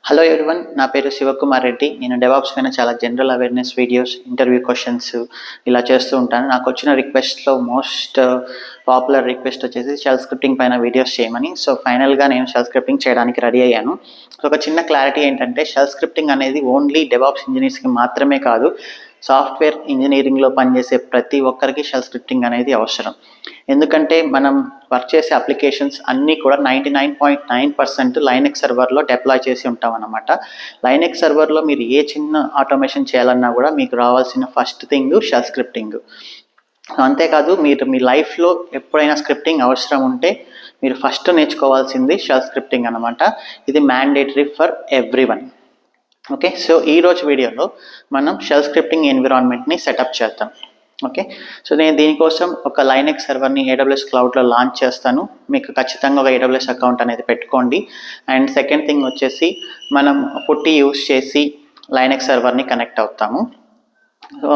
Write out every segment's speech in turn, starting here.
Hello everyone, నా పేరు శివకుమార్ రెడ్డి. నేను డెవాప్స్ పైన చాలా general awareness videos, interview questions ఇలా చేస్తూ ఉంటాను. నాకు వచ్చిన రిక్వెస్ట్‌లో మోస్ట్ పాపులర్ రిక్వెస్ట్ వచ్చేసి షెల్ స్క్రిప్టింగ్ పైన వీడియోస్ చేయమని. సో, ఫైనల్‌గా నేను షెల్ స్క్రిప్టింగ్ చేయడానికి రెడీ అయ్యాను. సో, ఒక చిన్న క్లారిటీ ఏంటంటే షెల్ స్క్రిప్టింగ్ అనేది ఓన్లీ డెవాప్స్ ఇంజినీర్స్‌కి మాత్రమే కాదు, సాఫ్ట్‌వేర్ ఇంజినీరింగ్‌లో పనిచేసే ప్రతి ఒక్కరికి షెల్ స్క్రిప్టింగ్ అనేది అవసరం. ఎందుకంటే మనం వర్క్ చేసే అప్లికేషన్స్ అన్నీ కూడా 99.9% లైనక్స్ సర్వర్‌లో డిప్లాయ్ చేసి ఉంటామన్నమాట. లైనక్స్ సర్వర్‌లో మీరు ఏ చిన్న ఆటోమేషన్ చేయాలన్నా కూడా మీకు రావాల్సిన ఫస్ట్ థింగ్ షెల్ స్క్రిప్టింగ్. అంతేకాదు, మీరు మీ లైఫ్‌లో ఎప్పుడైనా స్క్రిప్టింగ్ అవసరం ఉంటే మీరు ఫస్ట్ నేర్చుకోవాల్సింది షెల్ స్క్రిప్టింగ్ అన్నమాట. ఇది mandatory for everyone. Okay. So, ఈరోజు వీడియోలో మనం షెల్ స్క్రిప్టింగ్ ఎన్విరాన్మెంట్‌ని సెటప్ చేద్దాం. ఓకే. సో, నేను దీనికోసం ఒక లైనక్స్ సర్వర్‌ని ఏడబ్ల్యూఎస్ క్లౌడ్‌లో లాంచ్ చేస్తాను. మీకు ఖచ్చితంగా ఒక ఏడబ్ల్యూఎస్ అకౌంట్ అనేది పెట్టుకోండి. అండ్ సెకండ్ థింగ్ వచ్చేసి మనం పుట్టి యూజ్ చేసి లైనక్స్ సర్వర్‌ని కనెక్ట్ అవుతాము.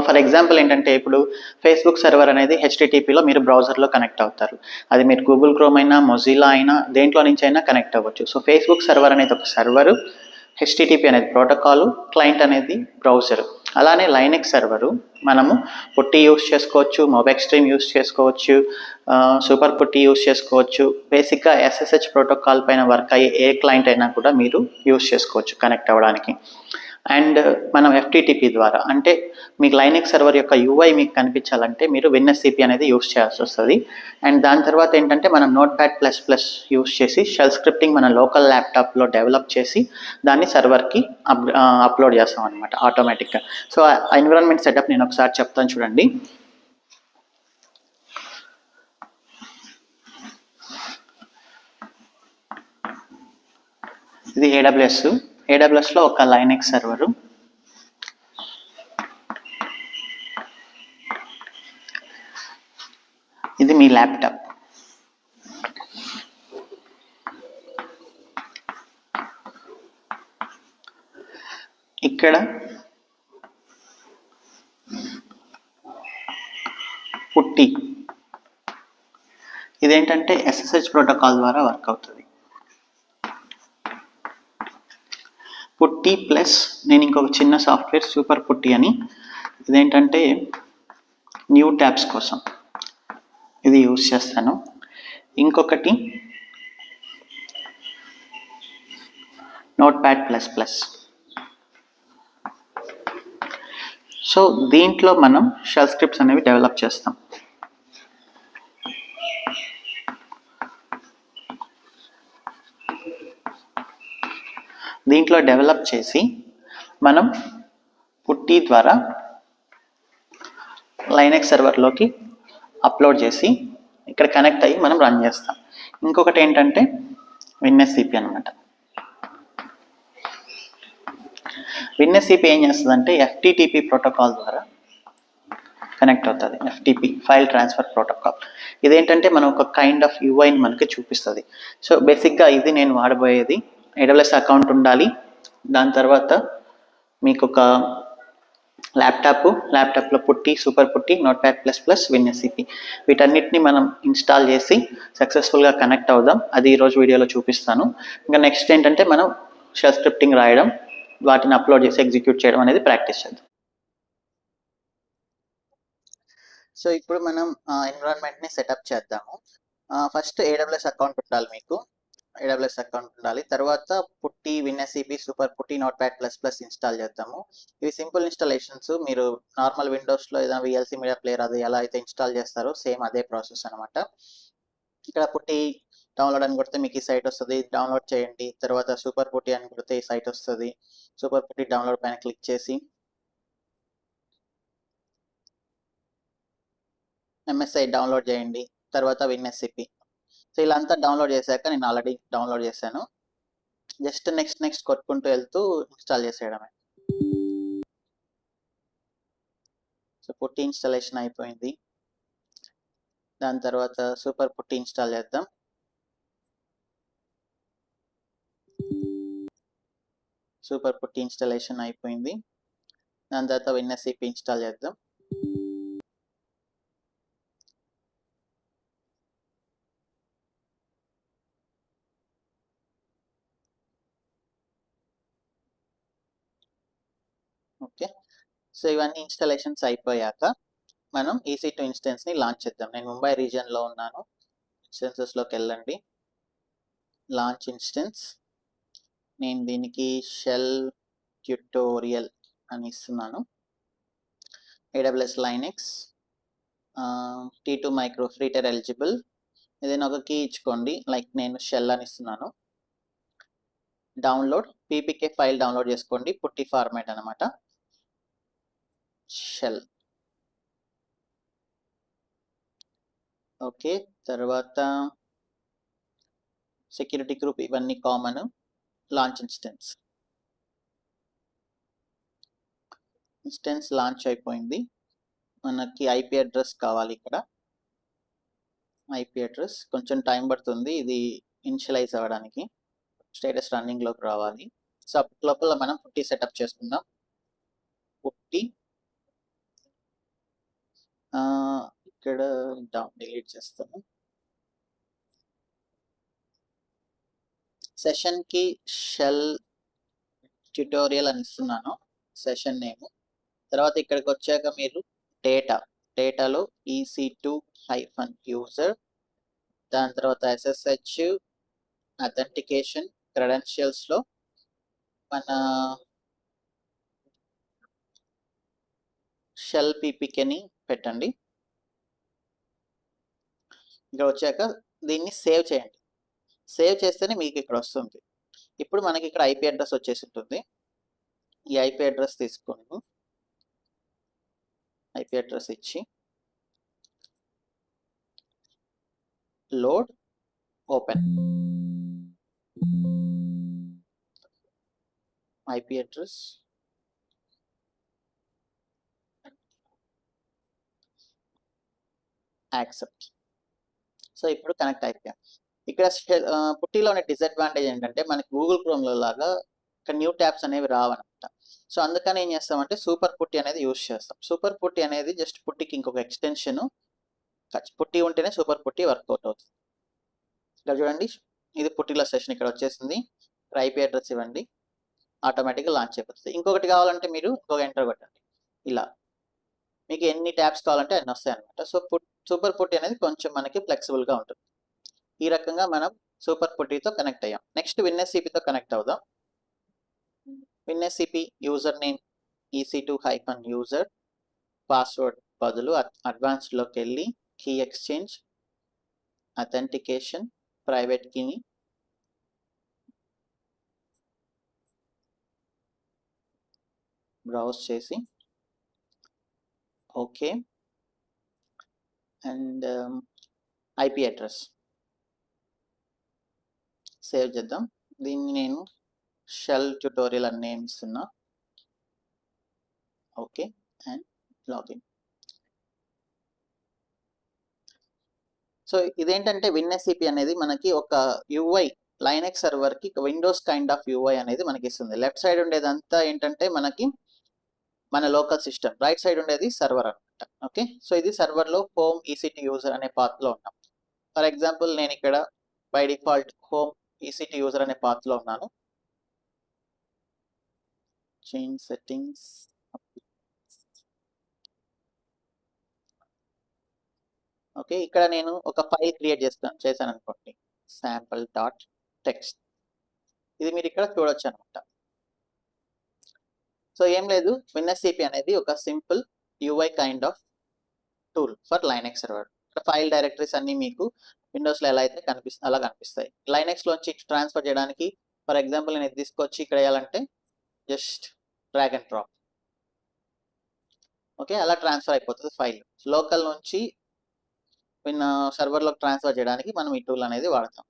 ఫర్ ఎగ్జాంపుల్ ఏంటంటే, ఇప్పుడు ఫేస్‌బుక్ సర్వర్ అనేది హెచ్‌టిటిపిలో మీరు బ్రౌజర్‌లో కనెక్ట్ అవుతారు. అది మీరు గూగుల్ క్రోమ్ అయినా, మొజిల్లా అయినా దేంట్లో నుంచి అయినా కనెక్ట్ అవ్వచ్చు. సో, ఫేస్‌బుక్ సర్వర్ అనేది ఒక సర్వరు, హెచ్‌టిటిపి అనేది ప్రోటోకాలు, క్లయింట్ అనేది బ్రౌజరు. అలానే లైనక్స్ సర్వరు మనము పుట్టి యూజ్ చేసుకోవచ్చు, మొబెక్స్ట్రీమ్ యూజ్ చేసుకోవచ్చు, సూపర్ పుట్టి యూజ్ చేసుకోవచ్చు. బేసిక్‌గా ఎస్ఎస్హెచ్ ప్రోటోకాల్ పైన వర్క్ అయ్యే ఏ క్లయింట్ అయినా కూడా మీరు యూజ్ చేసుకోవచ్చు కనెక్ట్ అవ్వడానికి. అండ్ మనం ఎఫ్‌టిటిపి ద్వారా, అంటే మీకు లైనక్స్ సర్వర్ యొక్క యూఐ మీకు కనిపించాలంటే మీరు విన్ఎస్సిపి అనేది యూజ్ చేయాల్సి వస్తుంది. అండ్ దాని తర్వాత ఏంటంటే మనం నోట్‌ప్యాడ్++ యూజ్ చేసి షెల్ స్క్రిప్టింగ్ మన లోకల్ ల్యాప్టాప్లో డెవలప్ చేసి దాన్ని సర్వర్కి అప్లోడ్ చేస్తాం అనమాట ఆటోమేటిక్గా. సో, ఆ ఎన్విరాన్మెంట్ సెటప్ నేను ఒకసారి చెప్తాను చూడండి. ఇది ఏడబ్ల్యూఎస్లో ఒక లైనక్స్ సర్వరు. ఇది మీ ల్యాప్టాప్. ఇక్కడ పుట్టి ఇదేంటంటే ఎస్ఎస్హెచ్ ప్రోటోకాల్ ద్వారా వర్క్ అవుతుంది. పుట్టి ప్లస్ నేను ఇంకొక చిన్న సాఫ్ట్వేర్ సూపర్ పుట్టి అని, ఇదేంటంటే న్యూ ట్యాబ్స్ కోసం ఇది యూజ్ చేస్తాను. ఇంకొకటి నోట్‌ప్యాడ్++. సో, దీంట్లో మనం షెల్ స్క్రిప్ట్స్ అనేవి డెవలప్ చేస్తాం. దీంట్లో డెవలప్ చేసి మనం పుట్టి ద్వారా లైనక్స్ సర్వర్లోకి అప్లోడ్ చేసి ఇక్కడ కనెక్ట్ అయ్యి మనం రన్ చేస్తాం. ఇంకొకటి ఏంటంటే విన్ఎస్సిపి అనమాట. విన్ఎస్సిపి ఏం చేస్తుందంటే ఎఫ్‌టిటిపి ప్రోటోకాల్ ద్వారా కనెక్ట్ అవుతుంది. FTP file transfer protocol. ఇదేంటంటే మనం ఒక కైండ్ ఆఫ్ యూఐని మనకి చూపిస్తుంది. సో, బేసిక్గా ఇది నేను వాడబోయేది. ఏడబ్ల్యూఎస్ అకౌంట్ ఉండాలి. దాని తర్వాత మీకు ఒక ల్యాప్టాప్లో పుట్టి, సూపర్ పుట్టి, నోట్‌ప్యాడ్++, విన్ఎస్సిపి వీటన్నిటిని మనం ఇన్స్టాల్ చేసి సక్సెస్ఫుల్గా కనెక్ట్ అవుదాం. అది ఈరోజు వీడియోలో చూపిస్తాను. ఇంకా నెక్స్ట్ ఏంటంటే మనం షెల్ స్క్రిప్టింగ్ రాయడం, వాటిని అప్లోడ్ చేసి ఎగ్జిక్యూట్ చేయడం అనేది ప్రాక్టీస్ చేద్దాం. సో, ఇప్పుడు మనం ఎన్విరాన్మెంట్ని సెటప్ చేద్దాము. ఫస్ట్ ఏడబ్ల్యూఎస్ అకౌంట్ ఉండాలి మీకు. ఏడబ్ల్యూఎస్ అకౌంట్ ఉండాలి. తర్వాత పుట్టి, విన్ఎస్సిపి, సూపర్ పుట్టి, నోట్‌ప్యాడ్++ ఇన్స్టాల్ చేద్దాము. ఇవి సింపుల్ ఇన్స్టాలేషన్స్. మీరు నార్మల్ విండోస్లో ఏదైనా విఎల్సి మీడియా ప్లేయర్ అది ఎలా అయితే ఇన్స్టాల్ చేస్తారో సేమ్ అదే ప్రాసెస్ అనమాట. ఇక్కడ పుట్టి డౌన్లోడ్ అని కొడితే మీకు ఈ సైట్ వస్తుంది, డౌన్లోడ్ చేయండి. తర్వాత సూపర్ పుట్టి అని కొడితే ఈ సైట్ వస్తుంది. సూపర్ పుట్టి డౌన్లోడ్ పైన క్లిక్ చేసి ఎంఎస్ఐ డౌన్లోడ్ చేయండి. తర్వాత విన్ఎస్సిపి. సో, ఇలా అంతా డౌన్లోడ్ చేశాక నేను ఆల్రెడీ డౌన్లోడ్ చేశాను. జస్ట్ నెక్స్ట్ కొట్టుకుంటూ వెళ్తూ ఇన్స్టాల్ చేసేయడమే. సో, పుట్టి ఇన్స్టాలేషన్ అయిపోయింది. దాని తర్వాత సూపర్ పుట్టి ఇన్స్టాల్ చేద్దాం. సూపర్ పుట్టి ఇన్స్టాలేషన్ అయిపోయింది. దాని తర్వాత విన్ఎస్సిపి ఇన్స్టాల్ చేద్దాం. ఓకే, సో ఇవన్నీ ఇన్స్టాలేషన్స్ అయిపోయాక మనం EC2 ఇన్స్టెన్స్ని లాంచ్ చేద్దాం. నేను ముంబై రీజియన్లో ఉన్నాను. ఇన్స్టెన్సెస్లోకి వెళ్ళండి, లాంచ్ ఇన్స్టెన్స్. నేను దీనికి షెల్ ట్యూటోరియల్ అని ఇస్తున్నాను. AWS Linux T2 micro free tyre eligible. ఏదైనా ఒక కీ ఇచ్చుకోండి, లైక్ నేను షెల్ అని ఇస్తున్నాను. డౌన్లోడ్ PPK ఫైల్ డౌన్లోడ్ చేసుకోండి, పుట్టి ఫార్మాట్ అనమాట, షెల్. ఓకే, తర్వాత సెక్యూరిటీ గ్రూప్ ఇవన్నీ కామన్. లాంచ్ ఇన్స్టెన్స్ లాంచ్ అయిపోయింది. మనకి ఐపీ అడ్రస్ కావాలి. ఇక్కడ ఐపీ అడ్రస్ కొంచెం టైం పడుతుంది ఇది ఇనిషియలైజ్ అవ్వడానికి. స్టేటస్ రన్నింగ్లోకి రావాలి. సో అప్పటి లోపల మనం పుట్టి సెటప్ చేసుకుందాం. పుట్టి ఇక్కడ డిలీట్ చేస్తాను. సెషన్కి షెల్ ట్యూటోరియల్ అని ఇస్తున్నాను, సెషన్ నేమ్. తర్వాత ఇక్కడికి వచ్చాక మీరు డేటాలో EC2-user, దాని తర్వాత SSH అథెంటికేషన్ క్రెడెన్షియల్స్లో మన షెల్ PPKని పెట్టండి. ఇక్కడ వచ్చాక దీన్ని సేవ్ చేయండి. సేవ్ చేస్తేనే మీకు ఇక్కడ వస్తుంది. ఇప్పుడు మనకి ఇక్కడ ఐపీ అడ్రస్ వచ్చేసి ఉంటుంది. ఈ ఐపీ అడ్రస్ తీసుకొని ఐపీ అడ్రస్ ఇచ్చి load open IP address accept. So ఇప్పుడు కనెక్ట్ అయిపోయాం. ఇక్కడ పుట్టిలోని డిసడ్వాంటేజ్ ఏంటంటే మనకి గూగుల్ క్రోమ్లో లాగా ఇక్కడ న్యూ ట్యాబ్స్ అనేవి రావన్నమాట. సో అందుకని ఏం చేస్తామంటే సూపర్ పుట్టి అనేది యూస్ చేస్తాం. సూపర్ పుట్టి అనేది జస్ట్ పుట్టికి ఇంకొక ఎక్స్టెన్షన్. పుట్టి ఉంటేనే సూపర్ పుట్టి వర్కౌట్ అవుతుంది. ఇక్కడ చూడండి, ఇది పుట్టిలో సెషన్ ఇక్కడ వచ్చేసింది. ఇక్కడ ఐపీ అడ్రస్ ఇవ్వండి, ఆటోమేటిక్గా లాంచ్ అయిపోతుంది. ఇంకొకటి కావాలంటే మీరు ఇంకొక ఎంటర్ కొట్టండి. ఇలా మీకు ఎన్ని ట్యాబ్స్ కావాలంటే అన్ని వస్తాయి అనమాట. సో సూపర్ పుట్టి అనేది కొంచెం మనకి ఫ్లెక్సిబుల్గా ఉంటుంది. ఈ రకంగా మనం సూపర్ పుట్టితో కనెక్ట్ అయ్యాం. నెక్స్ట్ WinSCPతో కనెక్ట్ అవుదాం. WinSCP user name EC2-user, password బదులు అడ్వాన్స్డ్లోకి వెళ్ళి కీ ఎక్స్చేంజ్, అథెంటికేషన్, ప్రైవేట్ కీని బ్రౌజ్ చేసి okay, and IP address save చేద్దాం. దీన్ని నేను షెల్ ట్యూటోరియల్ అని నేమ్ ఇస్తున్నా. Okay, and login. సో ఇదేంటంటే WinSCP అనేది మనకి ఒక UI లైనెక్స్ సర్వర్కి విండోస్ కైండ్ ఆఫ్ UI అనేది మనకి ఇస్తుంది. లెఫ్ట్ సైడ్ ఉండేదంతా ఏంటంటే మనకి మన లోకల్ సిస్టమ్, రైట్ సైడ్ ఉండేది సర్వర్ అనమాట. ఓకే, సో ఇది సర్వర్లో హోమ్ EC2 యూజర్ అనే పాత్లో ఉన్నాం. ఫర్ ఎగ్జాంపుల్ నేను ఇక్కడ by default home EC2 user అనే పాత్లో ఉన్నాను. చేంజ్ సెట్టింగ్స్, ఓకే, ఇక్కడ నేను ఒక ఫైల్ క్రియేట్ చేశాను అనుకోండి, sample.txt. ఇది మీరు ఇక్కడ చూడొచ్చు అనమాట. సో ఏం లేదు, WinSCP అనేది ఒక simple UI kind of tool for Linux server. File directories అన్ని మీకు విండోస్లో ఎలా అయితే అలా కనిపిస్తాయి. లైనెక్స్లోంచి ట్రాన్స్ఫర్ చేయడానికి ఫర్ ఎగ్జాంపుల్ నేను ఇది తీసుకొచ్చి ఇక్కడ వేయాలంటే just drag and drop. Okay, అలా ట్రాన్స్ఫర్ అయిపోతుంది ఫైల్. లోకల్ నుంచి సర్వర్లోకి ట్రాన్స్ఫర్ చేయడానికి మనం ఈ టూల్ అనేది వాడతాం.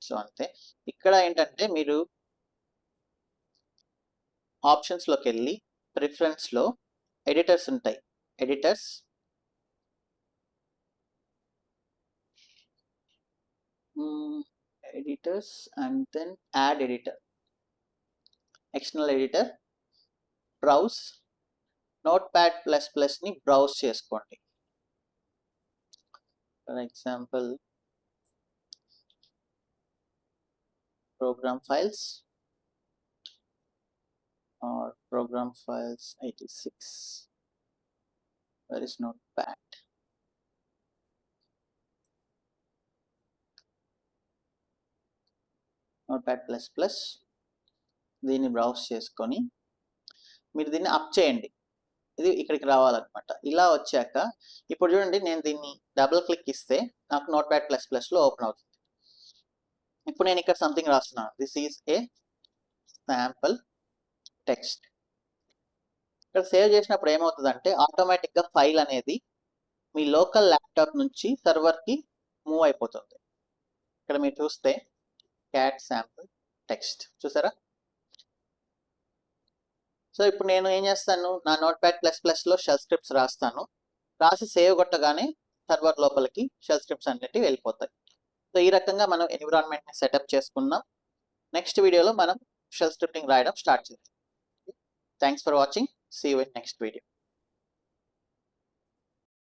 సో అంతే. ఇక్కడ ఏంటంటే మీరు ఆప్షన్స్లోకి వెళ్ళి ప్రిఫరెన్స్లో ఎడిటర్స్ ఉంటాయి, editors, and then add editor, external editor, browse, Notepad++ని బ్రౌజ్ చేసుకోండి. For example program files, or program files 86. Where is notepad? Notepad plus plus దీన్ని బ్రౌజ్ చేసుకొని మీరు దీన్ని అప్ చేయండి. ఇది ఇక్కడికి రావాలన్నమాట. ఇలా వచ్చాక ఇప్పుడు చూడండి, నేను దీన్ని డబుల్ క్లిక్ ఇస్తే నాకు నోట్ప్యాడ్ ప్లస్ ప్లస్లో ఓపెన్ అవుతుంది. ఇప్పుడు నేను ఇక్కడ సంథింగ్ రాస్తున్నాను. This is a sample text. ఇక్కడ సేవ్ చేసినప్పుడు ఏమవుతుందంటే ఆటోమేటిక్గా ఫైల్ అనేది మీ లోకల్ ల్యాప్టాప్ నుంచి సర్వర్కి మూవ్ అయిపోతుంది. ఇక్కడ మీరు చూస్తే క్యాట్ శాంపుల్ టెక్స్ట్ చూసారా. సో ఇప్పుడు నేను ఏం చేస్తాను, నా నోట్ప్యాడ్ ప్లస్ ప్లస్లో షెల్ స్క్రిప్ట్స్ రాస్తాను. రాసి సేవ్ కొట్టగానే సర్వర్ లోపలికి షెల్ స్క్రిప్ట్స్ అన్నిటి వెళ్ళిపోతాయి. సో ఈ రకంగా మనం ఎన్విరాన్మెంట్ని సెటప్ చేసుకున్నాం. నెక్స్ట్ వీడియోలో మనం షెల్ స్క్రిప్టింగ్ రాయడం స్టార్ట్ చేద్దాం. Thanks for watching. See you in next video.